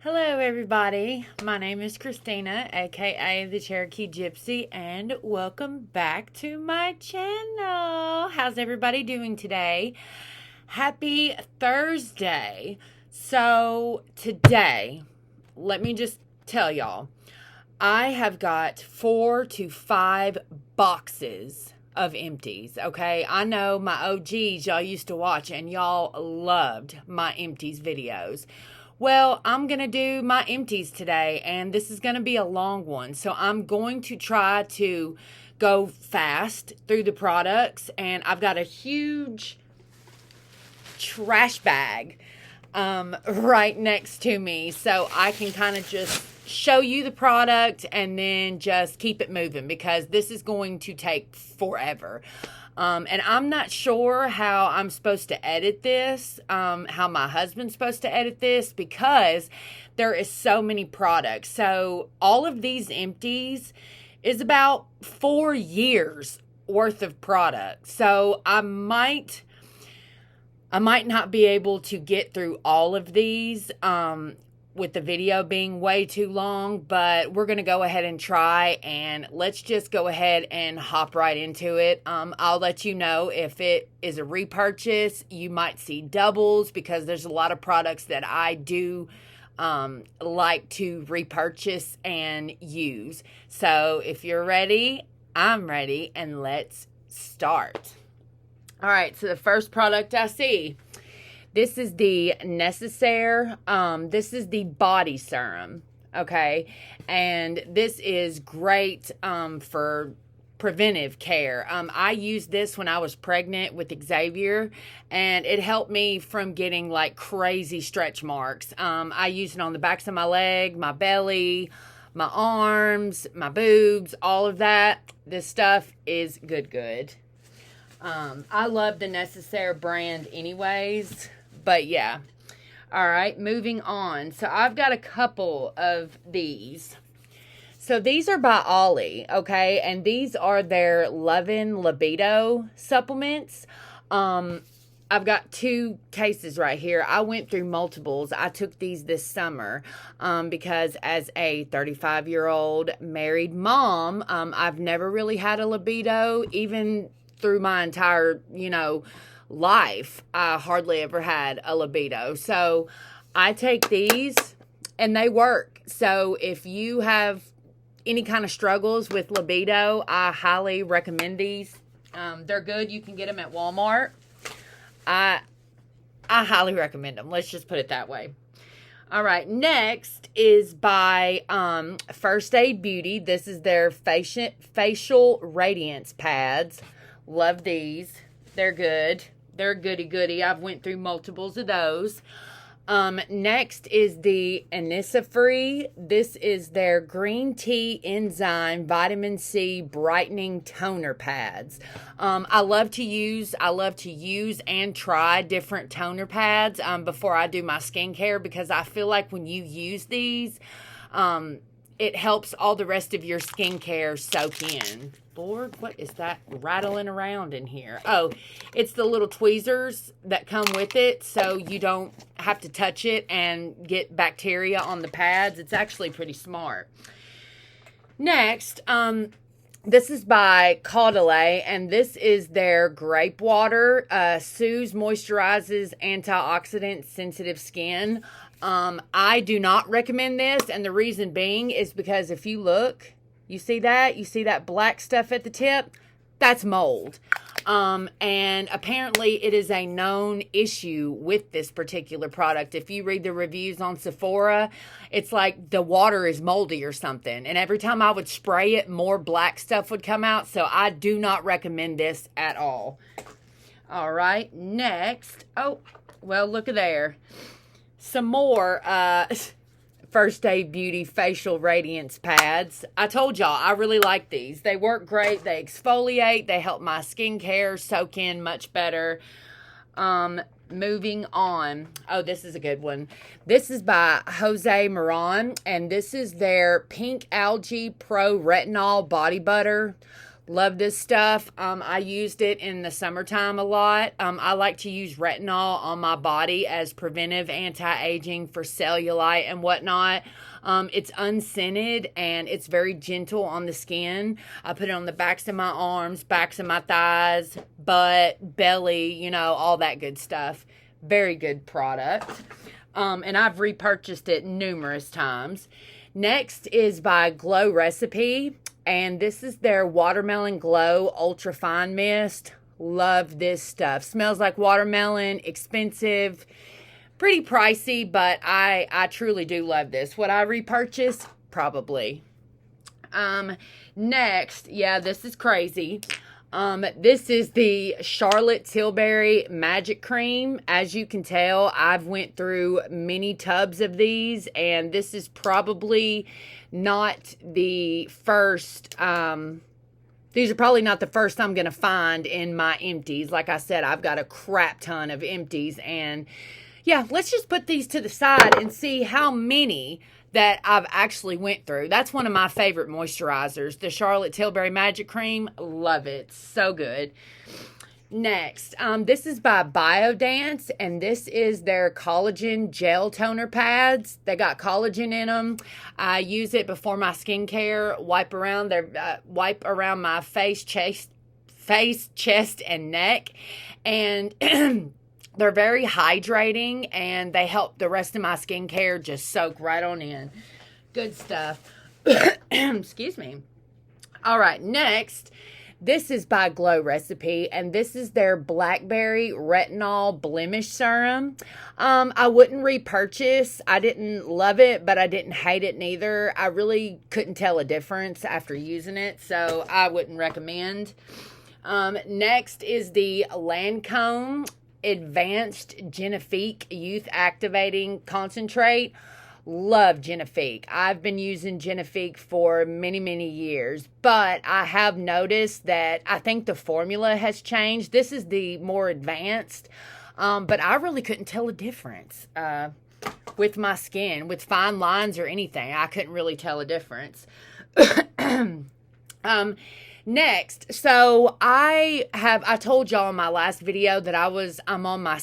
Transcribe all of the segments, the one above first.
Hello everybody, my name is Christina, aka the Cherokee Gypsy, and welcome back to my channel. How's everybody doing today? Happy Thursday. So today, let me just tell y'all, I have got 4 to 5 boxes of empties, okay? I know my OGs y'all used to watch and y'all loved my empties videos. Well, I'm going to do my empties today, and this is going to be a long one. So I'm going to try to go fast through the products, and I've got a huge trash bag right next to me, so I can kind of just show you the product and then just keep it moving because this is going to take forever. And I'm not sure how I'm supposed to edit this, how my husband's supposed to edit this because there is so many products. So all of these empties is about 4 years worth of products. So I might not be able to get through all of these, with the video being way too long, but we're going to go ahead and try, and let's just go ahead and hop right into it. I'll let you know if it is a repurchase. You might see doubles because there's a lot of products that I do like to repurchase and use. So if you're ready, I'm ready, and let's start. All right, so the first product I see, this is the Necessaire, this is the body serum, okay? And this is great for preventive care. I used this when I was pregnant with Xavier, and it helped me from getting like crazy stretch marks. I used it on the backs of my leg, my belly, my arms, my boobs, all of that. This stuff is good. I love the Necessaire brand anyways. But yeah. All right, moving on. So I've got a couple of these. So these are by Ollie, okay? And these are their Lovin' Libido supplements. I've got 2 cases right here. I went through multiples. I took these this summer because as a 35-year-old married mom, I've never really had a libido, even through my entire, life. I hardly ever had a libido. So I take these and they work. So if you have any kind of struggles with libido, I highly recommend these. They're good. You can get them at Walmart. I highly recommend them. Let's just put it that way. All right, next is by First Aid Beauty. This is their facial radiance pads. Love these. They're good. They're goody. I've went through multiples of those. Next is the Innisfree. This is their green tea enzyme vitamin C brightening toner pads. I love to use and try different toner pads before I do my skincare because I feel like when you use these, it helps all the rest of your skincare soak in. Lord, what is that rattling around in here? Oh, it's the little tweezers that come with it, so you don't have to touch it and get bacteria on the pads. It's actually pretty smart. Next, this is by Caudalie, and this is their grape water. Soothes, moisturizes, antioxidant sensitive skin. I do not recommend this, and the reason being is because if you look, you see that black stuff at the tip? That's mold. And apparently it is a known issue with this particular product. If you read the reviews on Sephora, it's like the water is moldy or something. And every time I would spray it, more black stuff would come out. So I do not recommend this at all. All right, next. Oh, well, look at there. Some more First Aid Beauty facial radiance pads. I told y'all I really like these. They work great. They exfoliate. They help my skincare soak in much better. Moving on. Oh, this is a good one. This is by Jose Moran, and this is their Pink Algae Pro Retinol Body Butter. Love this stuff. I used it in the summertime a lot. I like to use retinol on my body as preventive anti-aging for cellulite and whatnot. It's unscented and it's very gentle on the skin. I put it on the backs of my arms, backs of my thighs, butt, belly, you know, all that good stuff. Very good product. And I've repurchased it numerous times. Next is by Glow Recipe. And this is their Watermelon Glow Ultra Fine Mist. Love this stuff. Smells like watermelon, expensive, pretty pricey, but I truly do love this. Would I repurchase? Probably. Next, yeah, this is crazy. This is the Charlotte Tilbury Magic Cream. As you can tell, I've went through many tubs of these, and this is probably not the first, these are probably not the first I'm going to find in my empties. Like I said, I've got a crap ton of empties, and yeah, let's just put these to the side and see how many that I've actually went through. That's one of my favorite moisturizers, the Charlotte Tilbury Magic Cream. Love it. So good. Next, this is by Biodance, and this is their collagen gel toner pads. They got collagen in them. I use it before my skincare. Wipe around my face, chest, and neck, and they're very hydrating, and they help the rest of my skincare just soak right on in. Good stuff. Excuse me. All right, next. This is by Glow Recipe, and this is their Blackberry Retinol Blemish Serum. I wouldn't repurchase. I didn't love it, but I didn't hate it neither. I really couldn't tell a difference after using it, so I wouldn't recommend. Next is the Lancome Advanced Genifique Youth Activating Concentrate. Love Genifique. I've been using Genifique for many, many years, but I have noticed that I think the formula has changed. This is the more advanced, but I really couldn't tell a difference with my skin, with fine lines or anything. I couldn't really tell a difference. Next, so I told y'all in my last video that I'm on my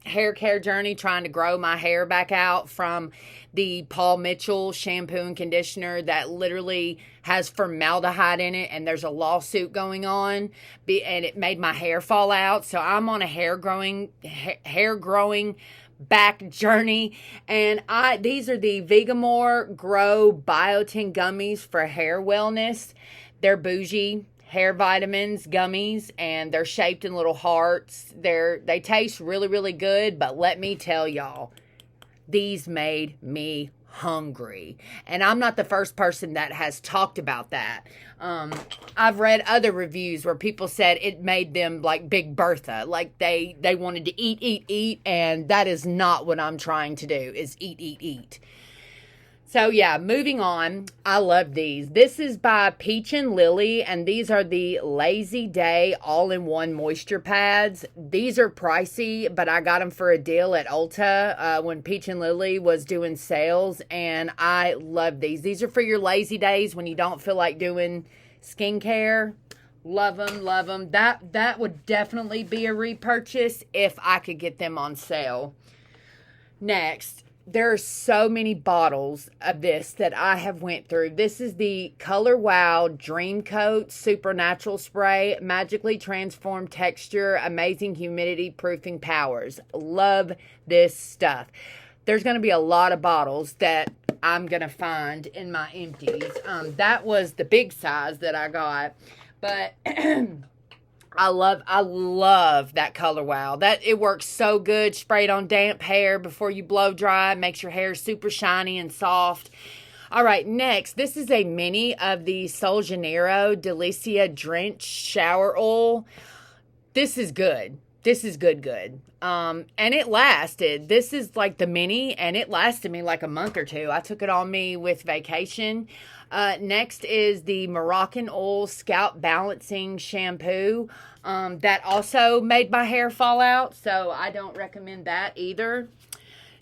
hair care journey, trying to grow my hair back out from the Paul Mitchell shampoo and conditioner that literally has formaldehyde in it, and there's a lawsuit going on, and it made my hair fall out. So I'm on a hair growing back journey, and these are the Vegamore Grow Biotin gummies for hair wellness. They're bougie hair vitamins gummies, and they're shaped in little hearts. They taste really, really good, but let me tell y'all, these made me hungry. And I'm not the first person that has talked about that. I've read other reviews where people said it made them like Big Bertha, like they wanted to eat, and that is not what I'm trying to do, is eat. So yeah, moving on. I love these. This is by Peach and Lily, and these are the Lazy Day All-in-One Moisture Pads. These are pricey, but I got them for a deal at Ulta when Peach and Lily was doing sales, and I love these. These are for your lazy days when you don't feel like doing skincare. Love them. That would definitely be a repurchase if I could get them on sale. Next. There are so many bottles of this that I have went through. This is the Color Wow Dream Coat Supernatural Spray. Magically transformed texture, amazing humidity proofing powers. Love this stuff. There's going to be a lot of bottles that I'm going to find in my empties. That was the big size that I got. But I love that Color Wow. That it works so good. Sprayed on damp hair before you blow dry. It makes your hair super shiny and soft. All right, next, this is a mini of the Sol Janeiro Delicia Drench Shower Oil. This is good. This is good. And it lasted. This is like the mini, and it lasted me like a month or two. I took it on me with vacation. Next is the Moroccan Oil Scalp Balancing Shampoo. That also made my hair fall out, so I don't recommend that either.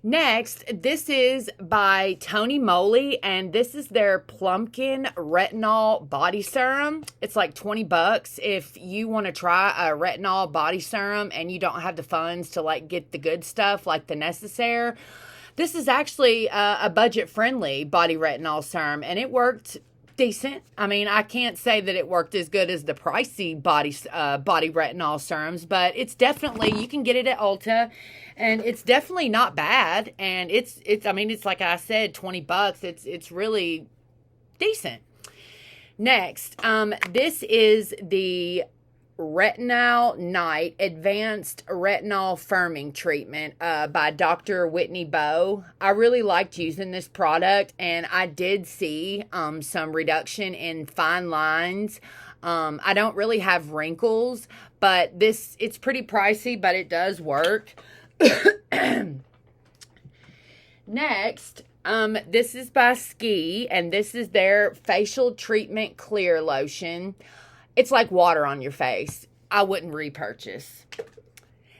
Next, this is by Tony Moly, and this is their Plumpkin Retinol Body Serum. It's like $20 if you want to try a retinol body serum and you don't have the funds to like get the good stuff like the Necessaire. This is actually a budget-friendly body retinol serum, and it worked decent. I mean, I can't say that it worked as good as the pricey body retinol serums, but it's definitely, you can get it at Ulta, and it's definitely not bad. And it's I mean, it's like I said, $20. It's really decent. Next, this is the Retinol Night Advanced Retinol Firming Treatment by Dr. Whitney Bowe. I really liked using this product, and I did see some reduction in fine lines. I don't really have wrinkles, but it's pretty pricey, but it does work. Next, this is by Ski, and this is their Facial Treatment Clear Lotion. It's like water on your face. I wouldn't repurchase.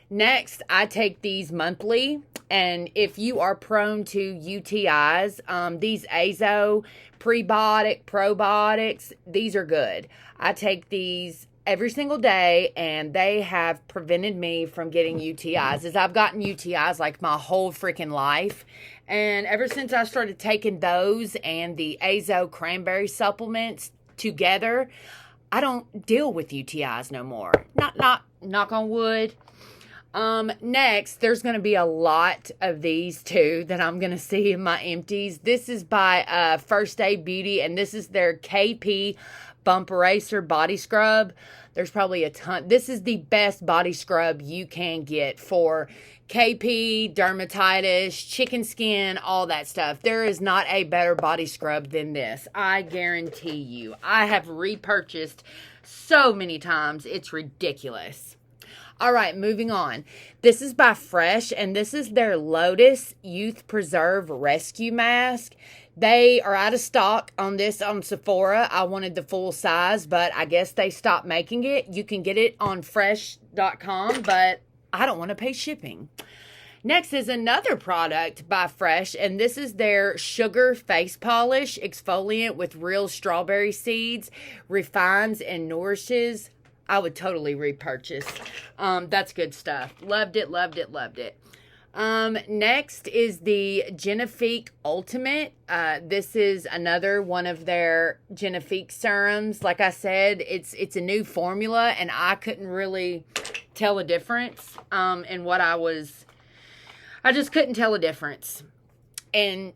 Next, I take these monthly, and if you are prone to UTIs, these Azo prebiotic, probiotics, these are good. I take these every single day, and they have prevented me from getting UTIs, as I've gotten UTIs like my whole freaking life. And ever since I started taking those and the Azo cranberry supplements together, I don't deal with UTIs no more. Not knock on wood. Next, there's going to be a lot of these too that I'm going to see in my empties. This is by First Aid Beauty, and this is their KP Bump Eraser Body Scrub. There's probably a ton. This is the best body scrub you can get for KP, dermatitis, chicken skin, all that stuff. There is not a better body scrub than this. I guarantee you. I have repurchased so many times. It's ridiculous. All right, moving on. This is by Fresh, and this is their Lotus Youth Preserve Rescue Mask. They are out of stock on this on Sephora. I wanted the full size, but I guess they stopped making it. You can get it on fresh.com, but I don't want to pay shipping. Next is another product by Fresh, and this is their Sugar Face Polish Exfoliant with real strawberry seeds, refines and nourishes. I would totally repurchase. That's good stuff. Loved it, loved it, loved it. Next is the Genifique Ultimate. This is another one of their Genifique serums. Like I said, it's a new formula, and I couldn't really tell a difference in what I just couldn't tell a difference in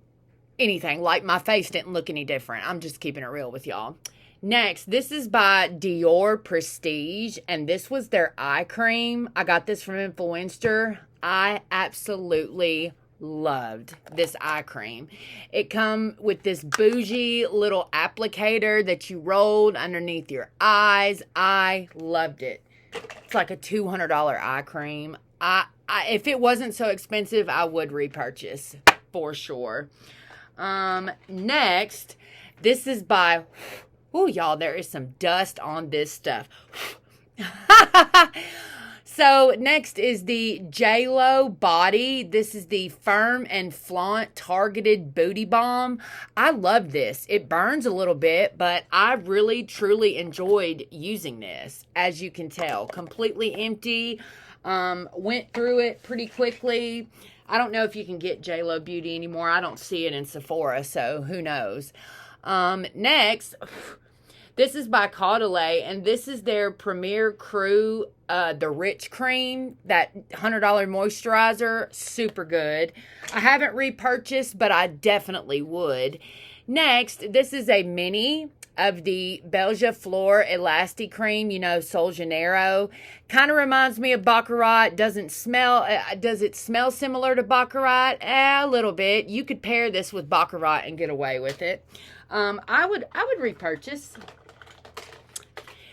anything. Like, my face didn't look any different. I'm just keeping it real with y'all. Next, this is by Dior Prestige, and this was their eye cream. I got this from Influencer. I absolutely loved this eye cream. It come with this bougie little applicator that you rolled underneath your eyes. I loved it. It's like a $200 eye cream. If it wasn't so expensive, I would repurchase for sure. Next, this is by... Oh, y'all, there is some dust on this stuff. So, next is the J-Lo Body. This is the Firm and Flaunt Targeted Booty Balm. I love this. It burns a little bit, but I really, truly enjoyed using this. As you can tell, completely empty. Went through it pretty quickly. I don't know if you can get J-Lo Beauty anymore. I don't see it in Sephora, so who knows. Next, this is by Caudalie, and this is their Premier Crew, the Rich Cream, that $100 moisturizer. Super good. I haven't repurchased, but I definitely would. Next, this is a mini of the Belgia Flor Elasti Cream, Sol Janeiro. Kind of reminds me of Baccarat. Does it smell similar to Baccarat? A little bit. You could pair this with Baccarat and get away with it. I would repurchase.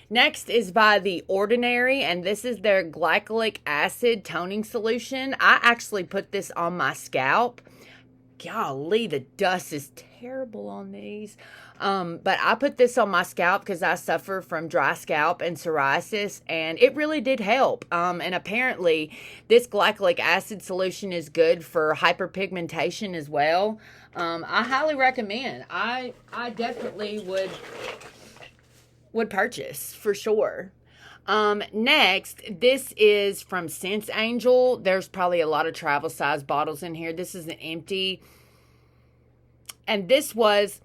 Next is by The Ordinary, and this is their glycolic acid toning solution. I actually put this on my scalp. golly, the dust is terrible on these. But I put this on my scalp because I suffer from dry scalp and psoriasis, and it really did help. And apparently this glycolic acid solution is good for hyperpigmentation as well. I highly recommend. I definitely would purchase for sure. Next, this is from Sense Angel. There's probably a lot of travel size bottles in here. This is an empty. And this was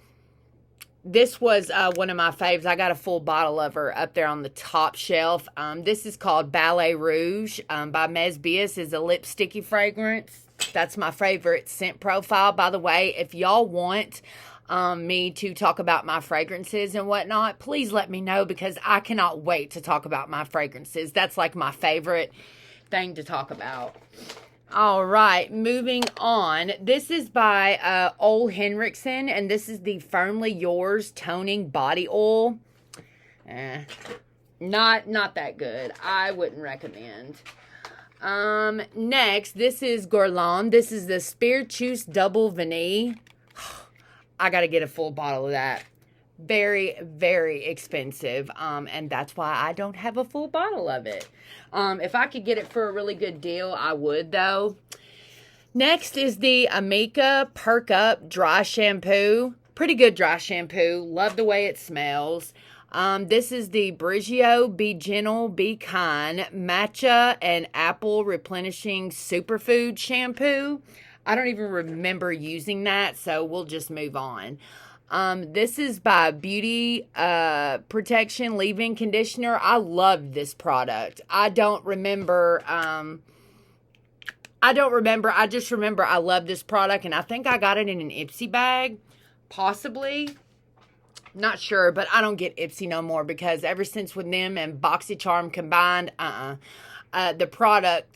one of my faves. I got a full bottle of her up there on the top shelf. This is called Ballet Rouge by Mesbius. Is a lipsticky fragrance. That's my favorite scent profile. By the way, if y'all want me to talk about my fragrances and whatnot, please let me know, because I cannot wait to talk about my fragrances. That's like my favorite thing to talk about. All right, moving on. This is by Ole Henriksen, and this is the Firmly Yours Toning Body Oil. Not that good. I wouldn't recommend. Next, this is Guerlain. This is the Spirituous Double Vanille. I got to get a full bottle of that. Very, very expensive. And that's why I don't have a full bottle of it. If I could get it for a really good deal, I would, though. Next is the Amika Perk Up Dry Shampoo. Pretty good dry shampoo. Love the way it smells. This is the Brigio Be Gentle, Be Kind Matcha and Apple Replenishing Superfood Shampoo. I don't even remember using that, so we'll just move on. This is by Beauty Protection Leave-In Conditioner. I love this product. I don't remember. I just remember I love this product, and I think I got it in an Ipsy bag, possibly. Not sure, but I don't get Ipsy no more, because ever since with them and BoxyCharm combined, the product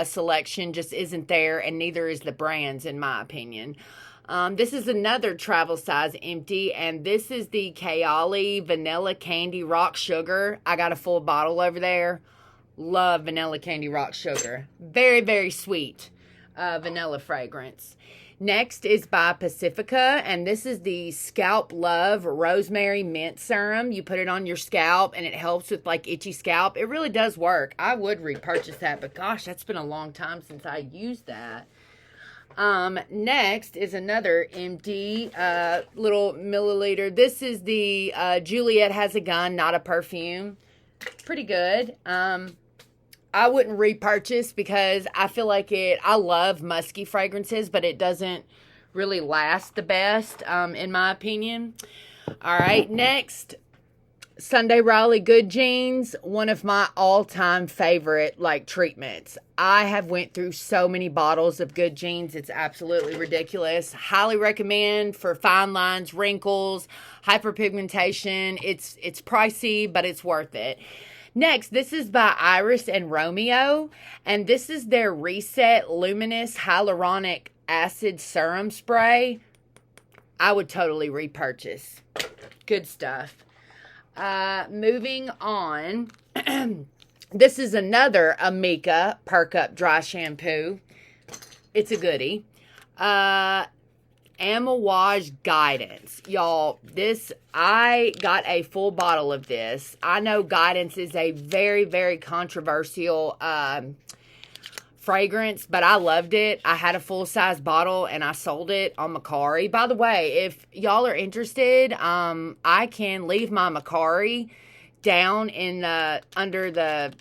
selection just isn't there, and neither is the brands, in my opinion. This is another travel size empty, and this is the Kayali Vanilla Candy Rock Sugar. I got a full bottle over there. Love Vanilla Candy Rock Sugar. Very, very sweet vanilla fragrance. Next is by Pacifica, and this is the Scalp Love Rosemary Mint Serum. You put it on your scalp, and it helps with, like, itchy scalp. It really does work. I would repurchase that, but gosh, that's been a long time since I used that. Next is another empty little milliliter. This is the Juliet Has a Gun, Not a Perfume. Pretty good. I wouldn't repurchase, because I feel like I love musky fragrances, but it doesn't really last the best, in my opinion. All right, next, Sunday Riley Good Jeans, one of my all-time favorite, like, treatments. I have went through so many bottles of Good Jeans. It's absolutely ridiculous. Highly recommend for fine lines, wrinkles, hyperpigmentation. It's pricey, but it's worth it. Next, this is by Iris and Romeo, and this is their Reset Luminous Hyaluronic Acid Serum Spray. I would totally repurchase. Good stuff. Moving on, this is another Amika Perk Up Dry Shampoo. It's a goodie. Amouage Guidance. Y'all, I got a full bottle of this. I know Guidance is a very, very controversial fragrance, but I loved it. I had a full-size bottle, and I sold it on Mercari. By the way, if y'all are interested, I can leave my Mercari down in under the,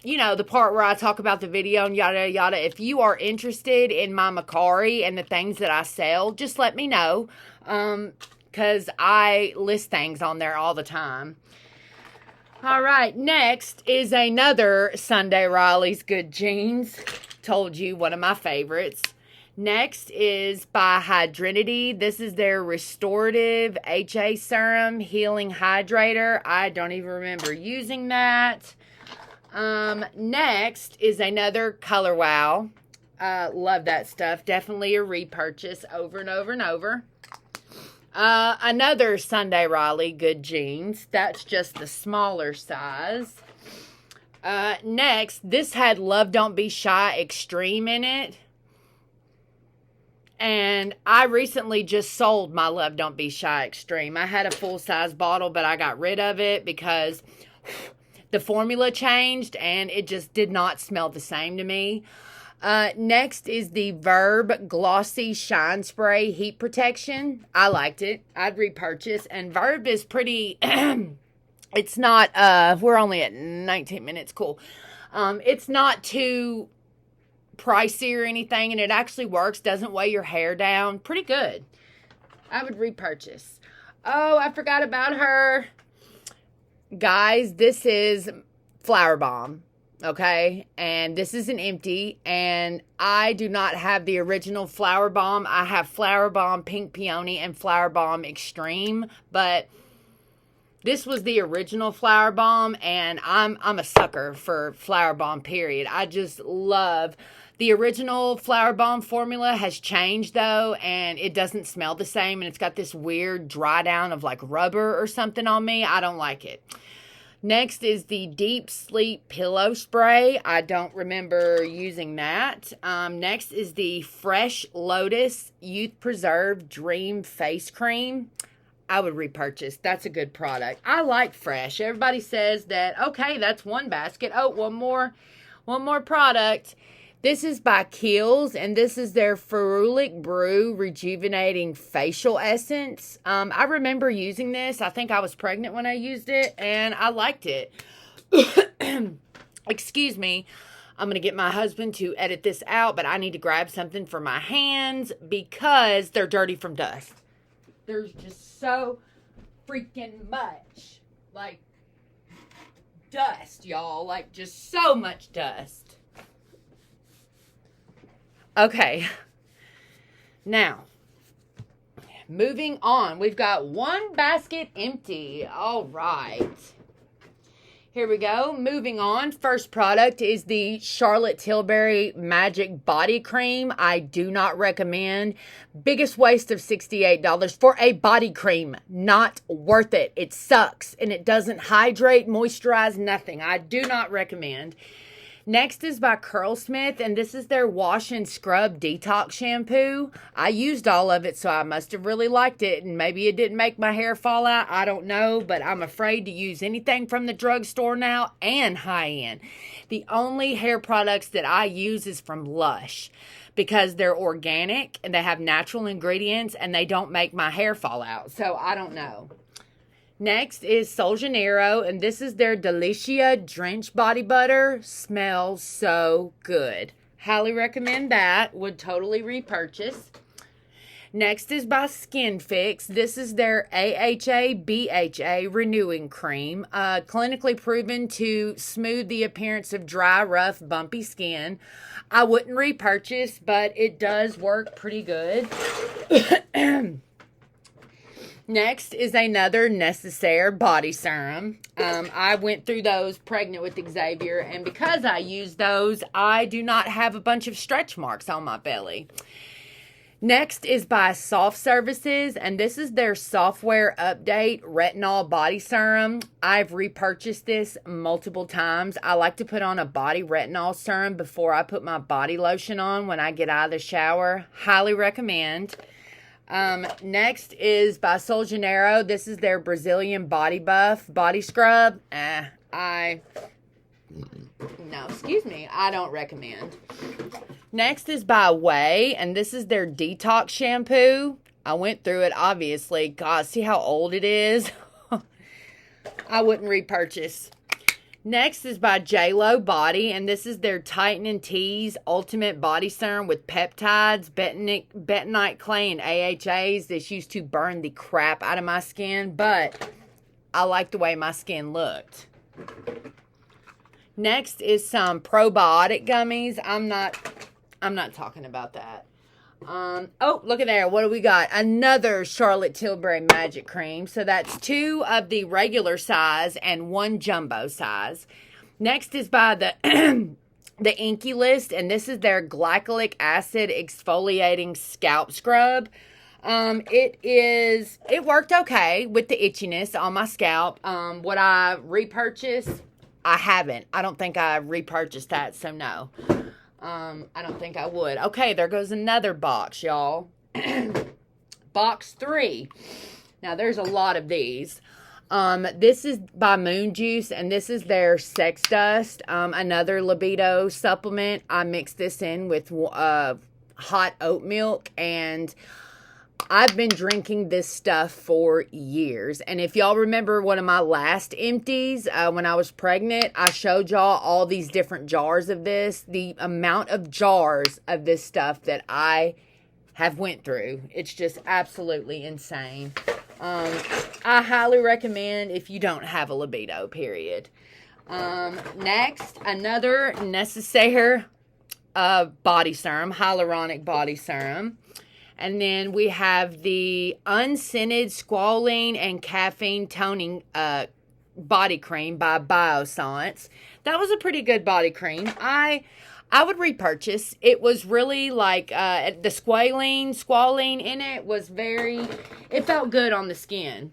the part where I talk about the video and yada, yada. If you are interested in my Mercari and the things that I sell, just let me know, because I list things on there all the time. All right, next is another Sunday Riley's Good Jeans. Told you, one of my favorites. Next is by Hydrinity. This is their Restorative HA Serum Healing Hydrator. I don't even remember using that. Next is another Color Wow. Love that stuff. Definitely a repurchase over and over and over. Another Sunday Riley Good Jeans. That's just the smaller size. Next, this had Love Don't Be Shy Extreme in it. And I recently just sold my Love Don't Be Shy Extreme. I had a full-size bottle, but I got rid of it because the formula changed and it just did not smell the same to me. Next is the Verb Glossy Shine Spray Heat Protection. I liked it. I'd repurchase. And Verb is pretty, it's not, we're only at 19 minutes. Cool. It's not too pricey or anything, and it actually works. Doesn't weigh your hair down. Pretty good. I would repurchase. Oh, I forgot about her. Guys, this is Flower Bomb. Okay, and this is an empty, and I do not have the original Flower Bomb. I have Flower Bomb Pink Peony and Flower Bomb Extreme, but this was the original Flower Bomb, and I'm a sucker for Flower Bomb, period. I just love the original Flower Bomb formula. Has changed though, and it doesn't smell the same, and it's got this weird dry down of like rubber or something on me. I don't like it. Next is the Deep Sleep Pillow Spray. I don't remember using that. Next is the Fresh Lotus Youth Preserve Dream Face Cream. I would repurchase. That's a good product. I like Fresh. Everybody says that, okay, that's one basket. Oh, one more product. This is by Kiehl's, and this is their Ferulic Brew Rejuvenating Facial Essence. I remember using this. I think I was pregnant when I used it, and I liked it. Excuse me. I'm going to get my husband to edit this out, but I need to grab something for my hands because they're dirty from dust. There's just so freaking much, like, dust, y'all. Like, just so much dust. Okay, now, moving on. We've got one basket empty. All right. Here we go. Moving on. First product is the Charlotte Tilbury Magic Body Cream. I do not recommend. Biggest waste of $68 for a body cream. Not worth it. It sucks, and it doesn't hydrate, moisturize, nothing. I do not recommend. Next is by Curlsmith, and this is their Wash and Scrub Detox Shampoo. I used all of it, so I must have really liked it, and maybe it didn't make my hair fall out. I don't know, but I'm afraid to use anything from the drugstore now and high-end. The only hair products that I use is from Lush because they're organic, and they have natural ingredients, and they don't make my hair fall out, so I don't know. Next is Sol Janeiro, and this is their Delicia Drench Body Butter. Smells so good. Highly recommend that. Would totally repurchase. Next is by Skin Fix. This is their AHA BHA Renewing Cream. Clinically proven to smooth the appearance of dry, rough, bumpy skin. I wouldn't repurchase, but it does work pretty good. Next is another Necessaire body serum. I went through those pregnant with Xavier, and because I use those, I do not have a bunch of stretch marks on my belly. Next is by Soft Services, and this is their Software Update Retinol Body Serum. I've repurchased this multiple times. I like to put on a body retinol serum before I put my body lotion on when I get out of the shower. Highly recommend. Next is by Sol Janeiro. This is their Brazilian Body Buff Body Scrub. I don't recommend. Next is by Way, and this is their Detox Shampoo. I went through it, obviously. God, see how old it is? I wouldn't repurchase. Next is by J-Lo Body, and this is their Titan and Tease Ultimate Body Serum with peptides, bentonite clay, and AHAs. This used to burn the crap out of my skin, but I like the way my skin looked. Next is some probiotic gummies. I'm not talking about that. Oh, look at there. What do we got? Another Charlotte Tilbury Magic Cream. So that's 2 of the regular size and 1 jumbo size. Next is by the the Inky List, and this is their Glycolic Acid Exfoliating Scalp Scrub. It worked okay with the itchiness on my scalp. Would I repurchase? I haven't. I don't think I repurchased that, so no. I don't think I would. Okay, there goes another box, y'all. Box 3. Now, there's a lot of these. This is by Moon Juice, and this is their Sex Dust, another libido supplement. I mixed this in with hot oat milk, and I've been drinking this stuff for years. And if y'all remember one of my last empties, when I was pregnant, I showed y'all all these different jars of this. The amount of jars of this stuff that I have went through, it's just absolutely insane. I highly recommend if you don't have a libido, period. Next, another Necessaire body serum, hyaluronic body serum. And then we have the unscented squalene and caffeine toning body cream by Biossance. That was a pretty good body cream. I would repurchase. It was really like the squalene in it was it felt good on the skin.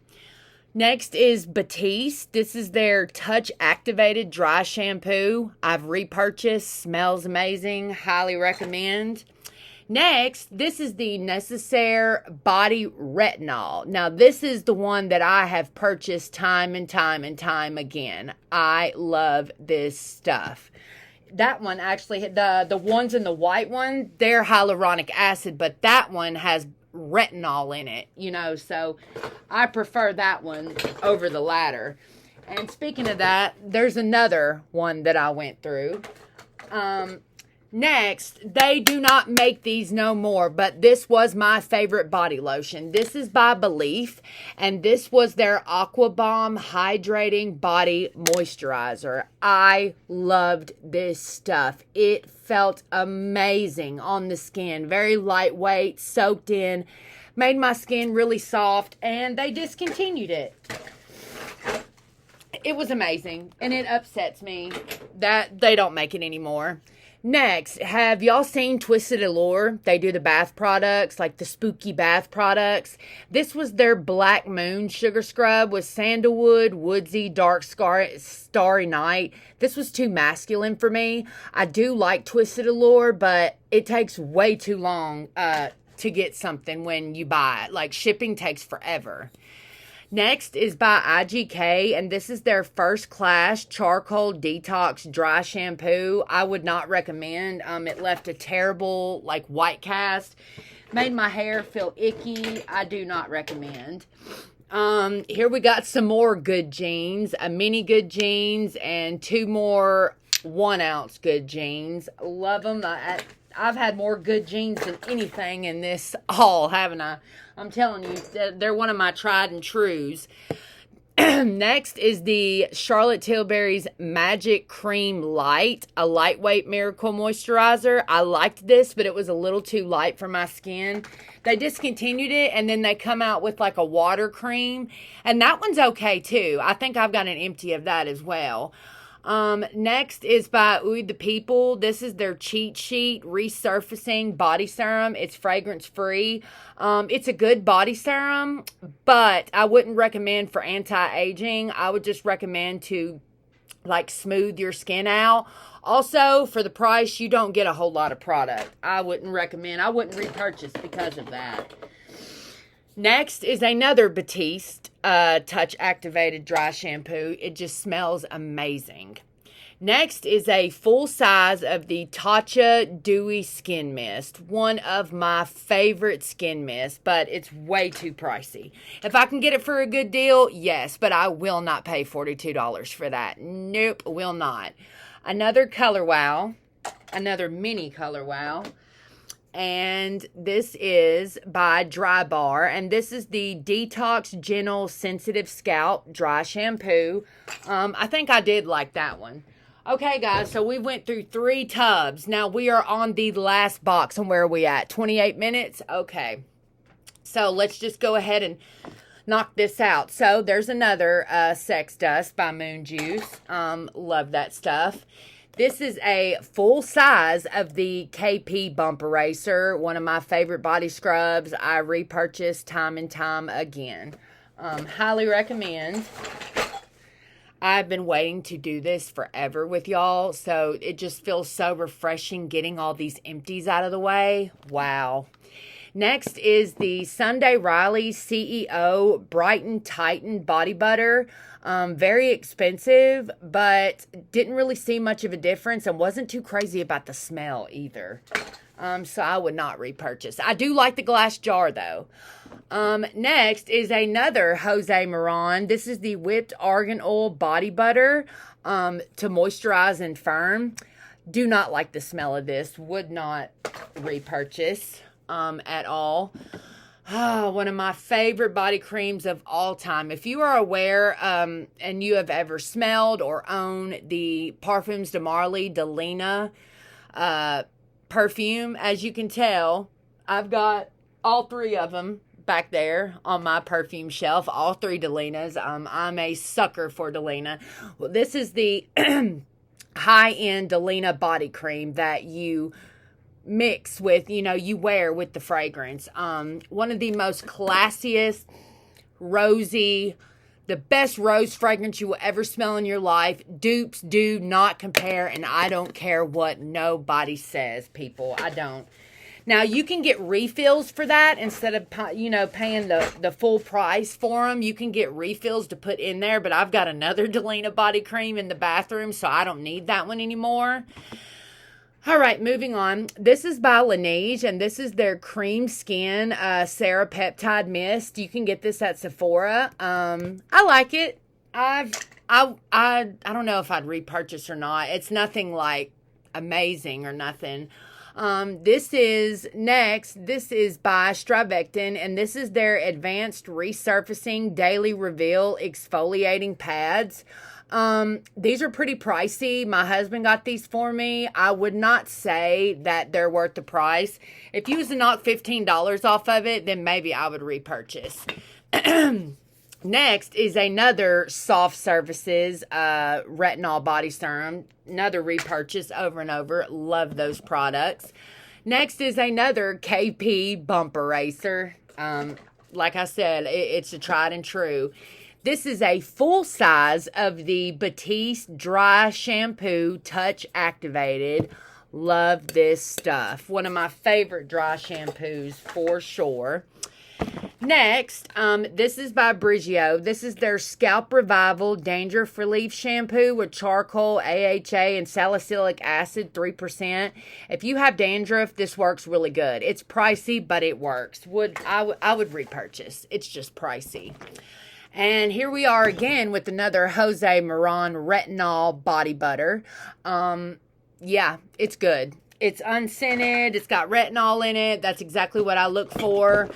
Next is Batiste. This is their touch activated dry shampoo. I've repurchased. Smells amazing. Highly recommend. Next, this is the Necessaire Body Retinol. Now, this is the one that I have purchased time and time and time again. I love this stuff. That one actually, the ones in the white one, they're hyaluronic acid, but that one has retinol in it, so I prefer that one over the latter. And speaking of that, there's another one that I went through. Next, they do not make these no more, but this was my favorite body lotion. This is by Belief, and this was their Aqua Bomb Hydrating Body Moisturizer. I loved this stuff. It felt amazing on the skin. Very lightweight, soaked in, made my skin really soft, and they discontinued it. It was amazing, and it upsets me that they don't make it anymore. Next, have y'all seen Twisted Allure? They do the bath products, like the spooky bath products. This was their Black Moon Sugar Scrub with sandalwood, woodsy, dark, starry night. This was too masculine for me. I do like Twisted Allure, but it takes way too long to get something when you buy it. Like, shipping takes forever. Next is by IGK, and this is their First Class Charcoal Detox Dry Shampoo. I would not recommend. It left a terrible, white cast. Made my hair feel icky. I do not recommend. Here we got some more Good Genes, a mini Good Genes, and 2 more 1-ounce Good Genes. Love them. I've had more Good Genes than anything in this haul, haven't I? I'm telling you, they're one of my tried and trues. Next is the Charlotte Tilbury's Magic Cream Light, a lightweight miracle moisturizer. I liked this, but it was a little too light for my skin. They discontinued it, and then they come out with a water cream, and that one's okay too. I think I've got an empty of that as well. Next is by Ouy the People. This is their Cheat Sheet Resurfacing Body Serum. It's fragrance free. It's a good body serum, but I wouldn't recommend for anti-aging. I would just recommend to smooth your skin out. Also, for the price, you don't get a whole lot of product. I wouldn't recommend. I wouldn't repurchase because of that. Next is another Batiste Touch Activated Dry Shampoo. It just smells amazing. Next is a full size of the Tatcha Dewy Skin Mist. One of my favorite skin mists, but it's way too pricey. If I can get it for a good deal, yes, but I will not pay $42 for that. Nope, will not. Another Color Wow, another mini Color Wow. And this is by Dry Bar, and this is the Detox Gentle Sensitive Scalp Dry Shampoo. I think I did like that one. Okay, guys, so we went through 3 tubs. Now we are on the last box, and where are we at? 28 minutes? Okay. So let's just go ahead and knock this out. So there's another Sex Dust by Moon Juice. Love that stuff. This is a full size of the KP Bump Eraser, one of my favorite body scrubs. I repurchase time and time again. Highly recommend. I've been waiting to do this forever with y'all, so it just feels so refreshing getting all these empties out of the way. Wow. Next is the Sunday Riley CEO Brighten Tighten Body Butter. Very expensive, but didn't really see much of a difference and wasn't too crazy about the smell either. So I would not repurchase. I do like the glass jar though. Next is another Jose Moran. This is the whipped argan oil body butter to moisturize and firm. Do not like the smell of this. Would not repurchase at all. Oh, one of my favorite body creams of all time. If you are aware and you have ever smelled or owned the Parfums de Marly Delina perfume, as you can tell, I've got all three of them back there on my perfume shelf, all three Delinas. I'm a sucker for Delina. Well, this is the high-end Delina body cream that you mix with, you wear with the fragrance. One of the most classiest, rosy, the best rose fragrance you will ever smell in your life. Dupes do not compare, and I don't care what nobody says, people. I don't. Now, you can get refills for that instead of, paying the full price for them. You can get refills to put in there, but I've got another Delina body cream in the bathroom, so I don't need that one anymore. All right, moving on. This is by Laneige, and this is their Cream Skin Serapeptide Mist. You can get this at Sephora. I like it. I don't know if I'd repurchase or not. It's nothing like amazing or nothing. This is by Strivectin, and this is their Advanced Resurfacing Daily Reveal Exfoliating Pads. These are pretty pricey. My husband got these for me. I would not say that they're worth the price. If you was to knock $15 off of it, then maybe I would repurchase. Next is another Soft Services retinol body serum. Another repurchase over and over. Love those products. Next is another KP Bump Eraser. Like I said, it's a tried and true. This is a full size of the Batiste Dry Shampoo Touch Activated. Love this stuff. One of my favorite dry shampoos for sure. Next, this is by Briogeo. This is their Scalp Revival Dandruff Relief Shampoo with charcoal, AHA, and salicylic acid, 3%. If you have dandruff, this works really good. It's pricey, but it works. I would repurchase. It's just pricey. And here we are again with another Jose Moran Retinol Body Butter. Yeah, it's good. It's unscented. It's got retinol in it. That's exactly what I look for.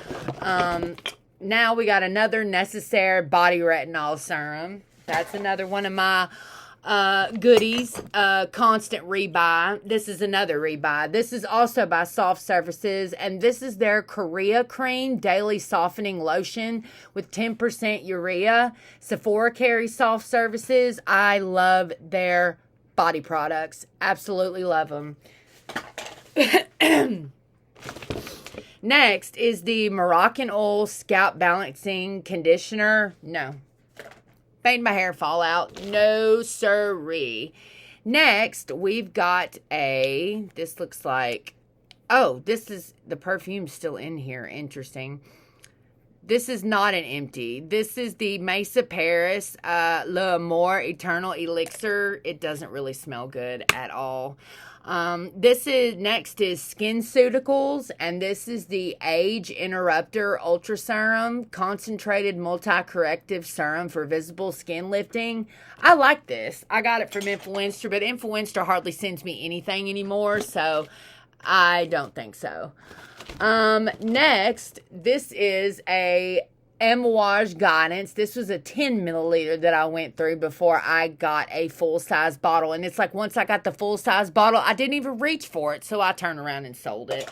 Now we got another Necessaire Body Retinol Serum. That's another one of my goodies. Constant rebuy. This is another rebuy. This is also by Soft Services, and this is their Korea Cream Daily Softening Lotion with 10% urea. Sephora carries Soft Services. I love their body products. Absolutely love them. Next is the Moroccan Oil Scalp Balancing Conditioner. No. Made my hair fall out. No siree. Next, we've got this looks like, this is, the perfume's still in here. Interesting. This is not an empty. This is the Mesa Paris L'Amour Eternal Elixir. It doesn't really smell good at all. Next is SkinCeuticals, and this is the Age Interrupter Ultra Serum, Concentrated Multi-Corrective Serum for Visible Skin Lifting. I like this. I got it from Influenster, but Influenster hardly sends me anything anymore, so I don't think so. Next, this is a Amouage Guidance. This was a 10 milliliter that I went through before I got a full-size bottle. And it's like once I got the full-size bottle, I didn't even reach for it. So I turned around and sold it.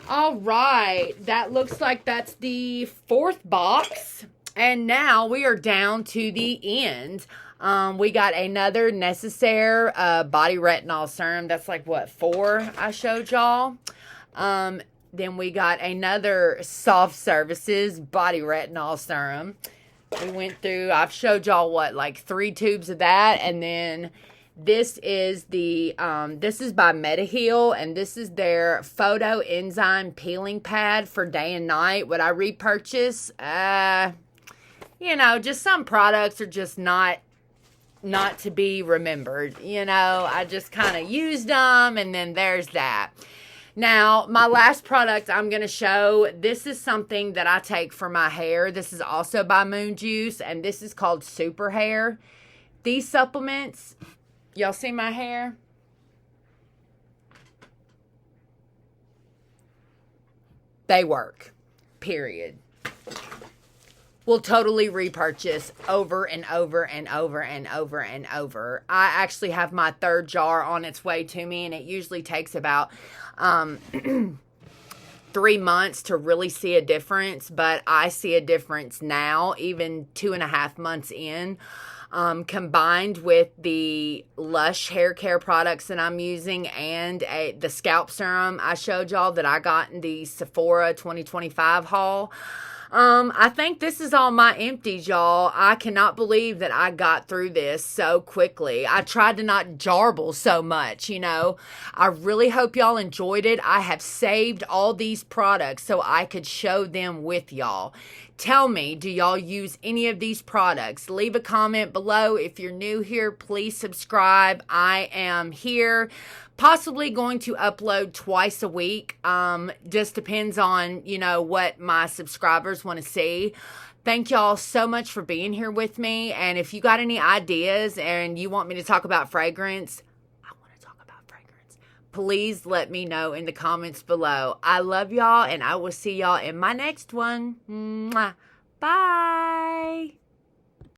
All right. That looks like that's the fourth box. And now we are down to the end. We got another Necessaire Body Retinol Serum. That's like, what, 4 I showed y'all? Then we got another Soft Services Body Retinol Serum. We went through, I've showed y'all what, like 3 tubes of that. And then this is the, this is by MetaHeal, and this is their photo enzyme peeling pad for day and night. Would I repurchase? You know, just some products are just not to be remembered. You know, I just kind of used them, and then there's that. Now, my last product I'm going to show, this is something that I take for my hair. This is also by Moon Juice, and this is called Super Hair. These supplements, y'all see my hair? They work, period. Will totally repurchase over and over and over and over and over. I actually have my 3rd jar on its way to me, and it usually takes about 3 months to really see a difference, but I see a difference now, even 2.5 months in, combined with the Lush hair care products that I'm using and the scalp serum I showed y'all that I got in the Sephora 2025 haul. I think this is all my empties, y'all. I cannot believe that I got through this so quickly. I tried to not jarble so much, you know. I really hope y'all enjoyed it. I have saved all these products so I could show them with y'all. Tell me, do y'all use any of these products? Leave a comment below. If you're new here, please subscribe. I am here, possibly going to upload twice a week. Just depends on, you know, what my subscribers want to see. Thank y'all so much for being here with me. And if you got any ideas and you want me to talk about fragrance, please let me know in the comments below. I love y'all, and I will see y'all in my next one. Mwah. Bye.